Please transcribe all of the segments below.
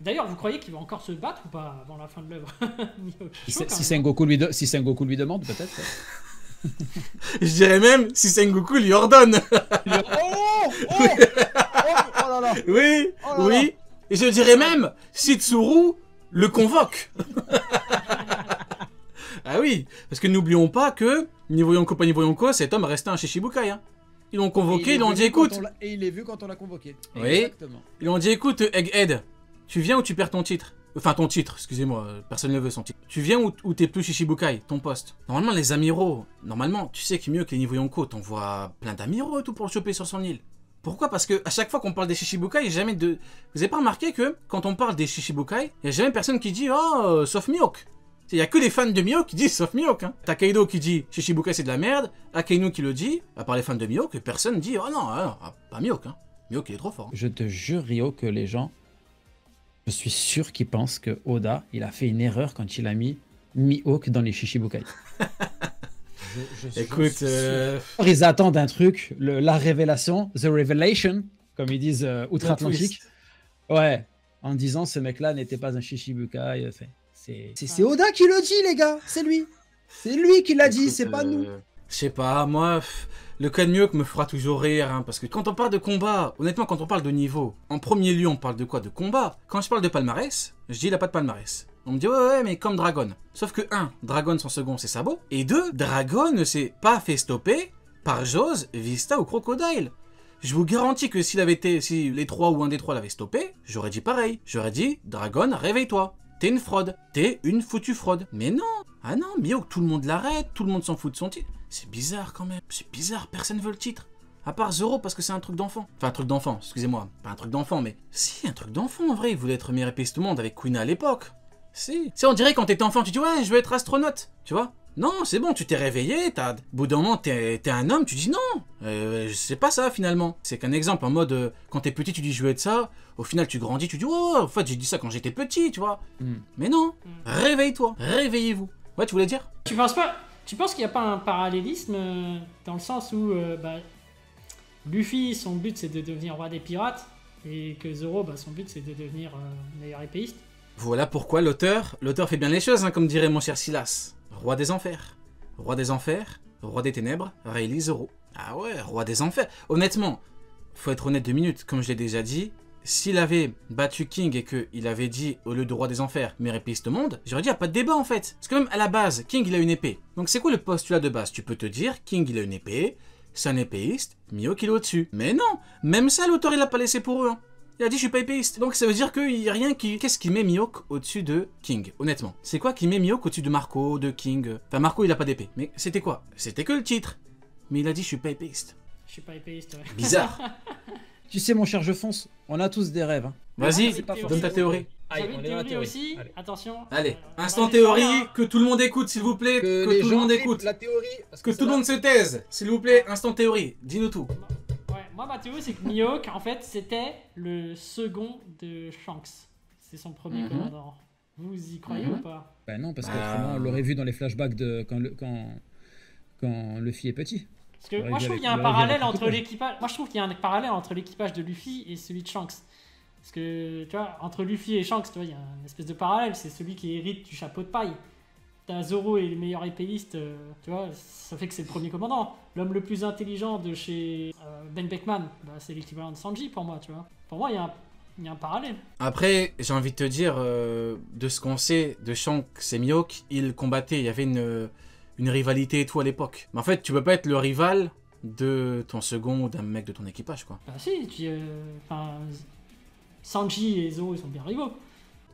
D'ailleurs, vous croyez qu'il va encore se battre ou pas avant la fin de l'œuvre? Si Sengoku lui demande, peut-être. Je dirais même si Sengoku lui ordonne. Oh là là. Oui, Oh là oui. là. Et je dirais même si Tsuru le convoque. Ah oui, parce que n'oublions pas que, niveau Yonko pas niveau Yonko, cet homme restait un Shishibukai. Hein. Ils l'ont convoqué, ils l'ont dit écoute. Et il est vu quand on l'a convoqué. Oui. Exactement. Ils l'ont dit écoute, Egghead, tu viens ou tu perds ton titre? Enfin, ton titre, excusez-moi, personne ne veut son titre. Tu viens ou t'es plus Shishibukai, ton poste. Normalement, les amiraux, tu sais que mieux que les niveaux Yonko, t'envoies plein d'amiraux et tout pour le choper sur son île. Pourquoi? Parce que à chaque fois qu'on parle des Shishibukai, il y a jamais de. Vous avez pas remarqué que quand on parle des Shishibukai, il y a jamais personne qui dit oh, sauf Mihawk. Il y a que les fans de Mihawk qui disent sauf Mihawk. Hein. T'as Kaido qui dit Shishibukai c'est de la merde, Akainu qui le dit, à part les fans de Mihawk, personne dit oh non, pas Mihawk. Hein. Mihawk il est trop fort. Je te jure, Rio, que les gens, je suis sûr qu'ils pensent que Oda, il a fait une erreur quand il a mis Mihawk dans les Shishibukai. Écoute, Ils attendent un truc, la révélation, the revelation, comme ils disent outre-Atlantique. Ouais, en disant ce mec-là n'était pas un Shishibukai. C'est Oda qui le dit, les gars, c'est lui. C'est lui qui l'a dit, c'est pas nous. Je sais pas, moi, le cas de Mihawk me fera toujours rire, hein, parce que quand on parle de combat, honnêtement, quand on parle de niveau, en premier lieu, on parle de quoi? De combat. Quand je parle de palmarès, je dis il a pas de palmarès. On me dit ouais, mais comme Dragon. Sauf que 1, Dragon son second c'est Sabo, et 2, Dragon ne s'est pas fait stopper par Jose, Vista ou Crocodile. Je vous garantis que si les 3 ou un des 3 l'avaient stoppé, j'aurais dit pareil. J'aurais dit Dragon, réveille-toi. T'es une fraude. T'es une foutue fraude. Mais non. Ah non, Mihawk, tout le monde l'arrête, tout le monde s'en fout de son titre. C'est bizarre quand même. C'est bizarre, personne veut le titre. À part Zoro parce que c'est un truc d'enfant. Enfin, un truc d'enfant, excusez-moi. Pas un truc d'enfant, mais si, un truc d'enfant en vrai. Il voulait être meilleur épéiste du monde avec Queen à l'époque. Si. On dirait quand t'étais enfant, tu dis ouais, je veux être astronaute. Tu vois? Non, c'est bon, tu t'es réveillé, au bout d'un moment, t'es un homme, tu dis non, je sais pas ça finalement. C'est qu'un exemple, en mode, quand t'es petit, tu dis je veux être ça, au final tu grandis, tu dis oh, en fait j'ai dit ça quand j'étais petit, tu vois. Mais non, réveille-toi, réveillez-vous. Ouais, tu voulais dire? Tu penses qu'il n'y a pas un parallélisme dans le sens où Luffy, son but c'est de devenir roi des pirates, et que Zoro, son but c'est de devenir meilleur épéiste? Voilà pourquoi l'auteur fait bien les choses, hein, comme dirait mon cher Silas. Roi des enfers, roi des ténèbres, Rayleigh Zoro. Ah ouais, roi des enfers. Honnêtement, faut être honnête 2 minutes, comme je l'ai déjà dit, s'il avait battu King et qu'il avait dit, au lieu de roi des enfers, meilleur épéiste au monde, j'aurais dit, il n'y a pas de débat en fait. Parce que même à la base, King il a une épée. Donc c'est quoi le postulat de base? Tu peux te dire, King il a une épée, c'est un épéiste, Mihawk il est au-dessus. Mais non, même ça l'auteur il l'a pas laissé pour eux. Hein. Il a dit je suis pas épéiste. Donc ça veut dire qu'il n'y a rien qui... Qu'est-ce qui met Mihawk au-dessus de King, honnêtement? C'est quoi qui met Mihawk au-dessus de Marco, de King? Enfin Marco il a pas d'épée. Mais c'était quoi? C'était que le titre. Mais il a dit je suis pas épéiste. Je suis pas épéiste, ouais. Bizarre. Tu sais mon cher, je fonce. On a tous des rêves. Hein. Vas-y, c'est pas donne ta théorie. J'avais une théorie aussi, Allez. attention. Allez, on instant va les parler, théorie, hein. que tout le monde écoute s'il vous plaît. Que les tout le gens monde écoutent écoute. la théorie. Parce Que tout le monde se taise. S'il vous plaît, instant théorie. Dis-nous tout. Ouais, moi ma théorie c'est que Mihawk en fait c'était le second de Shanks. C'est son premier commandant. Vous y croyez ou pas? Ben non, parce qu'autrement on l'aurait vu dans les flashbacks de quand Luffy est petit. Parce que Ouais, moi je trouve avec- qu'il y a un ouais, parallèle avec entre l'équipage. l'équipage. Moi je trouve qu'il y a un parallèle entre l'équipage de Luffy et celui de Shanks. Parce que tu vois, entre Luffy et Shanks, tu vois, il y a une espèce de parallèle. C'est celui qui hérite du chapeau de paille. T'as Zoro et les meilleurs épéistes, tu vois, ça fait que c'est le premier commandant. L'homme le plus intelligent de chez Ben Beckman, c'est l'équivalent de Sanji pour moi, tu vois. Pour moi, il y a un parallèle. Après, j'ai envie de te dire, de ce qu'on sait de Shanks et Mihawk, ils combattaient, il y avait une rivalité et tout à l'époque. Mais en fait, tu peux pas être le rival de ton second ou d'un mec de ton équipage, quoi. Bah si, Sanji et Zoro, ils sont bien rivaux.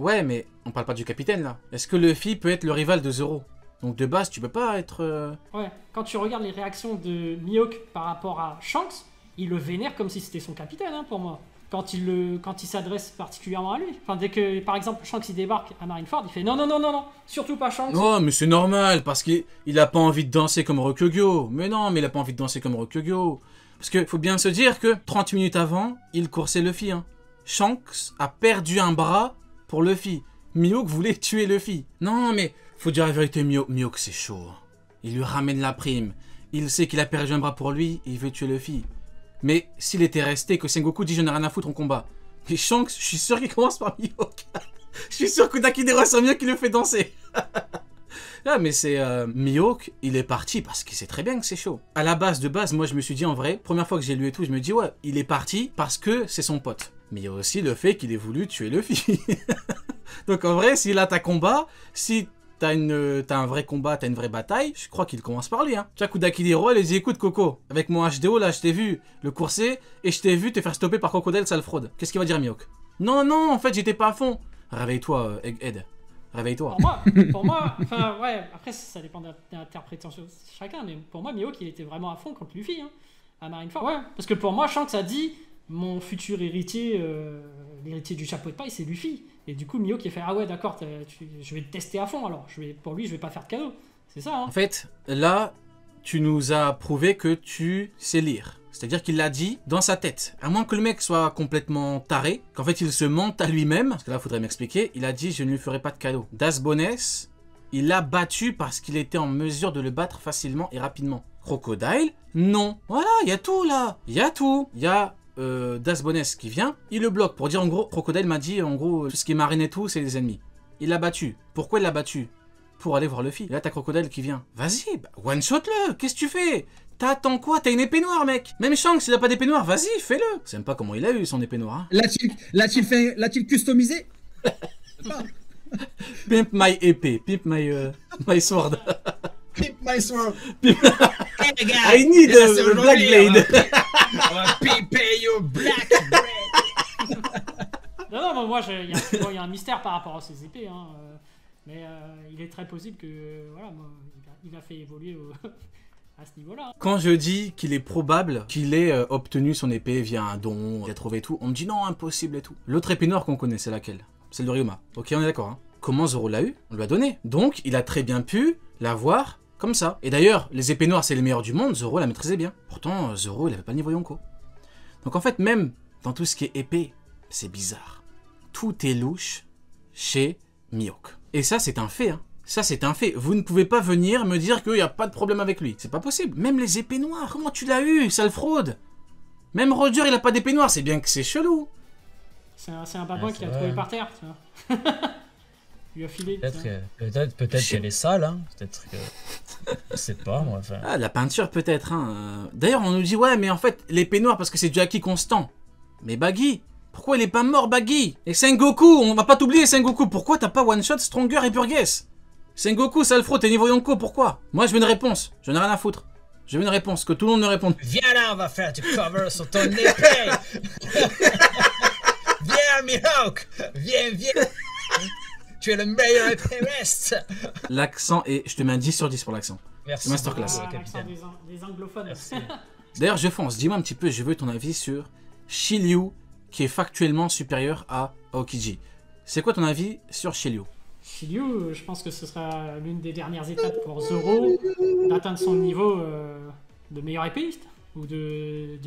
Ouais, mais on parle pas du capitaine, là. Est-ce que Luffy peut être le rival de Zoro? Donc de base, tu peux pas être... Ouais, quand tu regardes les réactions de Mihawk par rapport à Shanks, il le vénère comme si c'était son capitaine, hein, pour moi. Quand il s'adresse particulièrement à lui. Enfin, dès que, par exemple, Shanks il débarque à Marineford, il fait non, non, non, non, non, surtout pas Shanks. Non, mais c'est normal, parce qu'il a pas envie de danser comme Rokugyo. Mais non, mais il a pas envie de danser comme Rokugyo. Parce que faut bien se dire que 30 minutes avant, il coursait Luffy. Hein. Shanks a perdu un bras pour Luffy. Mihawk voulait tuer Luffy. Non, mais faut dire la vérité, Mihawk c'est chaud. Il lui ramène la prime. Il sait qu'il a perdu un bras pour lui, et il veut tuer Luffy. Mais s'il était resté, que Sengoku dit je n'ai rien à foutre en combat, Et Shanks, je suis sûr qu'il commence par Mihawk. Je suis sûr que Dakidero c'est mieux qu'il le fait danser. Ah, mais c'est Mihawk, il est parti parce qu'il sait très bien que c'est chaud. À la base, moi je me suis dit en vrai, première fois que j'ai lu et tout, je me dis ouais, il est parti parce que c'est son pote. Mais il y a aussi le fait qu'il ait voulu tuer Luffy. Donc en vrai, s'il a ta combat, si t'as un vrai combat, t'as une vraie bataille, je crois qu'il commence par lui. Hein. Tu vois, Kudakidero, elle dit écoute Coco, avec mon HDO là, je t'ai vu le courser et je t'ai vu te faire stopper par Crocodile, sale fraude. Qu'est-ce qu'il va dire Mihawk? Non, non, en fait j'étais pas à fond. Réveille-toi, Egghead. Réveille-toi. Pour moi, enfin ouais, après ça dépend de l'interprétation de chacun, mais pour moi Mihawk il était vraiment à fond contre Luffy, hein, à Marineford. Ouais, parce que pour moi Shanks a dit mon futur héritier, l'héritier du chapeau de paille c'est Luffy. Et du coup Mihawk il fait ah ouais d'accord, je vais te tester à fond alors, pour lui je vais pas faire de cadeau. C'est ça hein. En fait, là, tu nous as prouvé que tu sais lire. C'est-à-dire qu'il l'a dit dans sa tête. À moins que le mec soit complètement taré, qu'en fait il se mente à lui-même, parce que là il faudrait m'expliquer, il a dit je ne lui ferai pas de cadeau. Das Boness, il l'a battu parce qu'il était en mesure de le battre facilement et rapidement. Crocodile, non. Voilà, il y a tout là. Il y a tout. Il y a Das Boness qui vient, il le bloque pour dire en gros, Crocodile m'a dit en gros, tout ce qui est marine et tout, c'est des ennemis. Il l'a battu. Pourquoi il l'a battu? Pour aller voir Luffy. Et là t'as Crocodile qui vient. Vas-y, bah, one-shot-le, qu'est-ce que tu fais? T'attends quoi? T'as une épée noire, mec. Même Shanks, il a pas d'épée noire, vas-y, fais-le. Je sais même pas comment il a eu son épée noire. Hein. L'a-t-il customisé? Pimp my épée, pimp my sword. Pimp my sword. I need a black blade. On va pimper your black blade. Non, mais moi il y a un mystère par rapport à ces épées, hein, mais il est très possible que voilà, moi, il a fait évoluer à ce niveau-là. Quand je dis qu'il est probable qu'il ait obtenu son épée via un don, il a trouvé tout, on me dit non, impossible et tout. L'autre épée noire qu'on connaît, c'est laquelle? Celle de Ryuma. Ok, on est d'accord. Hein. Comment Zoro l'a eu? On lui a donné. Donc, il a très bien pu l'avoir comme ça. Et d'ailleurs, les épées noires, c'est les meilleures du monde, Zoro la maîtrisait bien. Pourtant, Zoro, il avait pas le niveau Yonko. Donc en fait, même dans tout ce qui est épée, c'est bizarre. Tout est louche chez Mihawk. Et ça, c'est un fait, hein. Ça, c'est un fait. Vous ne pouvez pas venir me dire qu'il n'y a pas de problème avec lui. C'est pas possible. Même les épées noires, comment tu l'as eu, sale fraude? Même Roger, il a pas d'épée noire. C'est bien que c'est chelou. C'est un babouin qui l'a trouvé par terre, tu vois. Il lui a filé. Peut-être qu'elle est sale, hein. Peut-être que... Je sais pas, moi. Enfin... Ah, la peinture, peut-être, hein. D'ailleurs, on nous dit, ouais, mais en fait, l'épée noire, parce que c'est du acquis constant. Mais Baggy, pourquoi il est pas mort, Baggy? Et Sengoku, on va pas t'oublier, Sengoku. Pourquoi t'as pas one-shot Stronger et Burgess? Sengoku, sale fraude, t'es niveau Yonko, pourquoi? Moi, je veux une réponse. Je n'ai rien à foutre. Je veux une réponse, que tout le monde me réponde. Viens là, on va faire du cover sur ton épée. Viens, Mihawk. Viens. Tu es le meilleur épéiste. L'accent est... Je te mets un 10 sur 10 pour l'accent. Merci. Masterclass. L'accent des anglophones. D'ailleurs, je fonce. Dis-moi un petit peu, je veux ton avis sur Shiryu, qui est factuellement supérieur à Aokiji. C'est quoi ton avis sur Shiryu? Shiryu, je pense que ce sera l'une des dernières étapes pour Zoro d'atteindre son niveau de meilleur épéiste ou de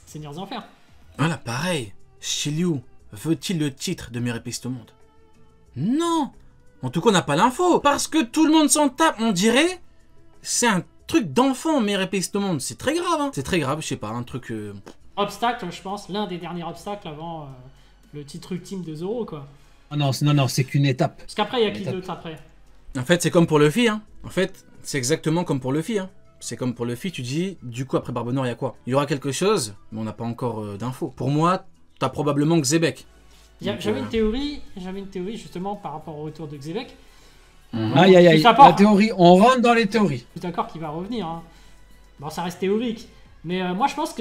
Seigneur des Enfers. Voilà, pareil. Shiryu veut-il le titre de meilleur épéiste au monde? Non. En tout cas, on n'a pas l'info. Parce que tout le monde s'en tape. On dirait c'est un truc d'enfant, meilleur épéiste au monde. C'est très grave. Hein. C'est très grave, je sais pas, un truc... Obstacle, je pense, l'un des derniers obstacles avant le titre ultime de Zoro, quoi. Oh non, c'est qu'une étape. Parce qu'après, il y a qui d'autre après? En fait, c'est comme pour Luffy, hein. En fait, c'est exactement comme pour Luffy, hein. C'est comme pour Luffy, tu dis, du coup, après Barbe Noire, il y a quoi? Il y aura quelque chose, mais on n'a pas encore d'infos. Pour moi, t'as probablement Xebec. J'avais une théorie justement par rapport au retour de Xebec. Aïe, la théorie, on rentre dans les théories. Je suis d'accord qu'il va revenir, hein. Bon, ça reste théorique. Mais moi, je pense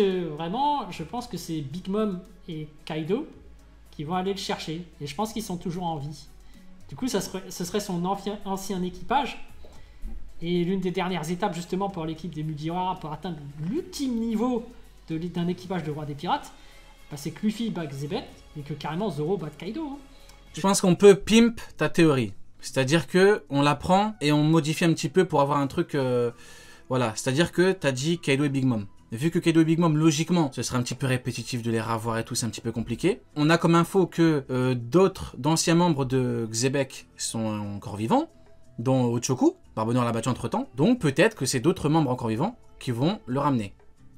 que c'est Big Mom et Kaido qui vont aller le chercher. Et je pense qu'ils sont toujours en vie. Du coup, ce serait son ancien équipage. Et l'une des dernières étapes, justement, pour l'équipe des Mugiwara, pour atteindre l'ultime niveau d'un équipage de Roi des Pirates, bah, c'est que Luffy bat Xebec et que carrément Zoro bat Kaido. Hein. Je pense qu'on peut pimp ta théorie. C'est-à-dire que on la prend et on modifie un petit peu pour avoir un truc... voilà, c'est-à-dire que t'as dit Kaido et Big Mom. Vu que Kaido et Big Mom, logiquement, ce serait un petit peu répétitif de les revoir et tout, c'est un petit peu compliqué. On a comme info que d'autres d'anciens membres de Xebec sont encore vivants, dont Ochoku, Barbe Noire l'a battu entre-temps. Donc peut-être que c'est d'autres membres encore vivants qui vont le ramener.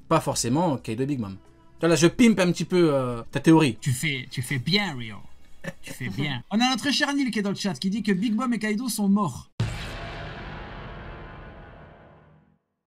Pas forcément Kaido et Big Mom. Là, je pimpe un petit peu ta théorie. Tu fais bien, Rio. Tu fais bien. On a notre cher Neil qui est dans le chat qui dit que Big Mom et Kaido sont morts.